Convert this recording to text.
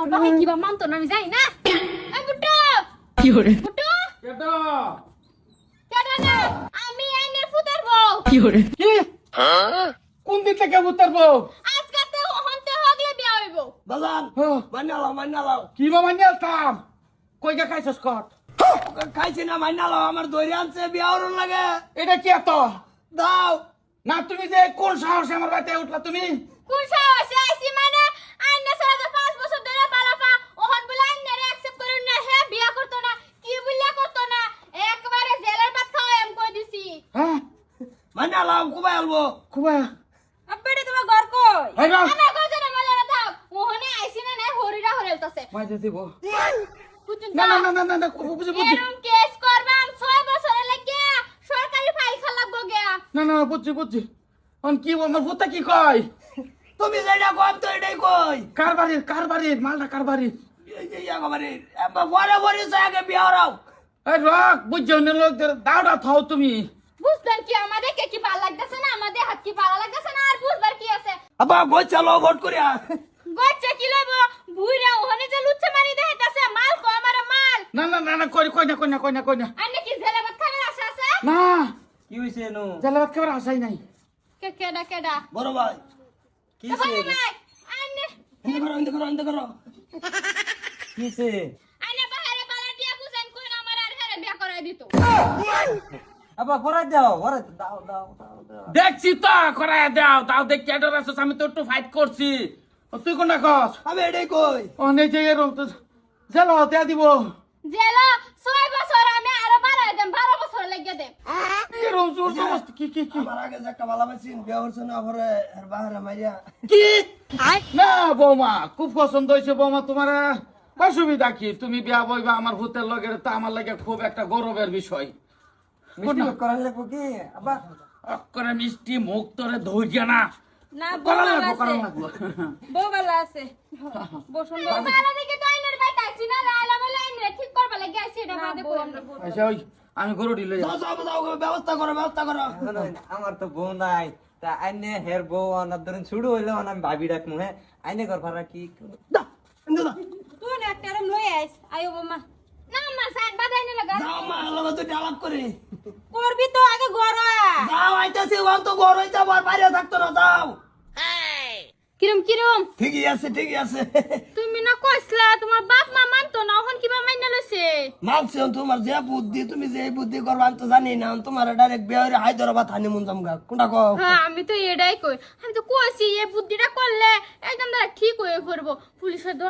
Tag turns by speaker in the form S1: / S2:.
S1: আমার বাবা কিবা মানতো না আমি যাই না এই বুট্টু
S2: কি করে
S1: বুট্টু
S3: কেটো
S1: কেডা না আমি আইনের ফুতার বউ
S2: কি করে
S3: কি কোন দিন থেকে উত্তরবো
S1: আজকে তো হন্তে হগলে বিয়া হইব
S4: বাজান মান্নালাও
S3: কি বাবা নিয়ে আসতাম কই গা খাইছস কট
S4: খাইছি না মান্নালাও আমার দৈরে আনছে বিয়ার লাগে
S3: এটা কি এত
S4: দাও
S3: না তুমি যে কোন সাহসে আমার বাড়িতে উঠলা তুমি
S1: কোন সাহসে আইছি মানে আইনে সারা তো 5 বছর ধরে পালাফা ওহন বলে আইনারে অ্যাকসেপ্ট করুন না হে বিয়া করতো না কি বলিয়া করতো না একবারে জেলের ভাত খাওয়াই আমি কই দিছি
S3: হ্যাঁ
S4: মান্নালাও কুবাই আলবো
S3: খুবা
S1: আব্বেডি তোমার ঘর কই
S3: হাই না
S1: আমার গজরে মালে না থাক ওহনে আইছি না হরিরা হরেলতাছে
S3: মাইতে দিব
S1: বুঝুন
S3: না না না না না না বুঝি বুঝি
S1: এরম কেস করবাম 6 বছরে লাগে সরকারি ফাইল খালাগো গিয়া
S3: না না বুঝছি বুঝছি অন কি আমার ভূতা কি কয়
S4: তুমি যেটা কম তো এটাই কই
S3: কার বাড়ির মালটা কার বাড়ির
S4: এই একেবারে পরে পরে আগে বিয়ারাও
S3: এই রক বুঝছো না লোকদের দাওড়া থাও তুমি
S1: বুঝলেন কি আমাদের কে কি ভালো লাগতেছে না আমাদের হাত কি ভালো লাগতেছে না আর বুঝবার কি আছে
S4: আবা গো চলো ভোট করিয়া
S1: গচ্চা কি লব বুইরা ওহনে যে লুচ্চা মারি দেখাইতাছে মাল কো আমার মাল
S3: না না না না কই না
S1: আন্নে কি জেলে ভাত খাবার আশা আছে
S3: না
S4: কি হইছে নো
S3: জালাবাত খাবার আসাই নাই
S1: কেডা
S4: বড় ভাই কি
S1: তাহলে নাই আন্নে
S4: ইন্দে করো কিছে
S1: আন্নে বাহারে পালাটিয়া বুঝেন কোন আমার আর হেরে বিয়া করাই দিত
S4: আবা পরে দাও দাও
S3: দেখছি তো করায় দাও তাও দেখ ক্যাডার আছিস আমি তো একটু ফাইট করছি ও তুই কোনটা কস
S4: আমি এটাই কই
S3: ও নেই যে এরকম তো জালো দেয়া দিব
S1: জেলা 6 বছর আমি আরো বাড়াই দেম 12 বছর লাগিয়ে দেম
S3: এরকম জোর জবরদস্তি কি
S4: আমার আগে যে একটা ভালো পাইছিন বিয়া হচ্ছে না পরে আর বাহারে মাইয়া
S3: কি না বৌমা খুব পছন্দ হয়েছে বৌমা তোমার অসুবিধা কি তুমি বিয়া বইবা আমার ভূতের লগের তা আমার লাগে খুব একটা গৌরবের বিষয়
S4: মিষ্টি করার লাগবো কি আবা
S3: করে মিষ্টি মুখ তোরে ধৈর্য না
S5: না
S3: করা
S5: বউ
S3: লাগবো
S5: ভালো আছে বসুন
S1: বালা দিকে তো আইনের ভাই তাইছি না লাইলা বলে আইনে ঠিক করবা লাগি আইছি এটা বাদে কই আমরা
S3: আচ্ছা ওই আমি গরু দিলে
S4: যাও ব্যবস্থা করো
S6: আমার তো বউ নাই তা আইনে হের বউ অনার ধরেন শুরু হইলে আমি ভাবি ডাকমু হ্যাঁ আইনে ঘর ভাড়া কি
S5: তুই না একটা রুম লই আইস আয়ো বাবা
S1: না মা সাইড বাদাই নি লাগা
S4: যাও মা লগা তো ডালাপ করে
S5: করবি তো আগে গড়া
S4: যাও আইতাছি ওয়ান তো গড় হইতা বাইরে থাকতো না যাও
S1: কিরম
S4: ঠিকই আছে
S1: তুমি না কইছলা তোমার বাপ মা মানতো না ওহন কিবা মাইনা লইছে
S4: মানছি তোমার যে বুদ্ধি তুমি যে বুদ্ধি করবা আমি তো জানি না তোমার ডাইরেক্ট বিয়ে হায়দ্রাবাদ হানিমুন জামগা কোনটা কও
S1: হ্যাঁ আমি তো এটাই কই আমি তো কইছি এই বুদ্ধিটা করলে একদম ঠিক হয়ে পড়বো পুলিশের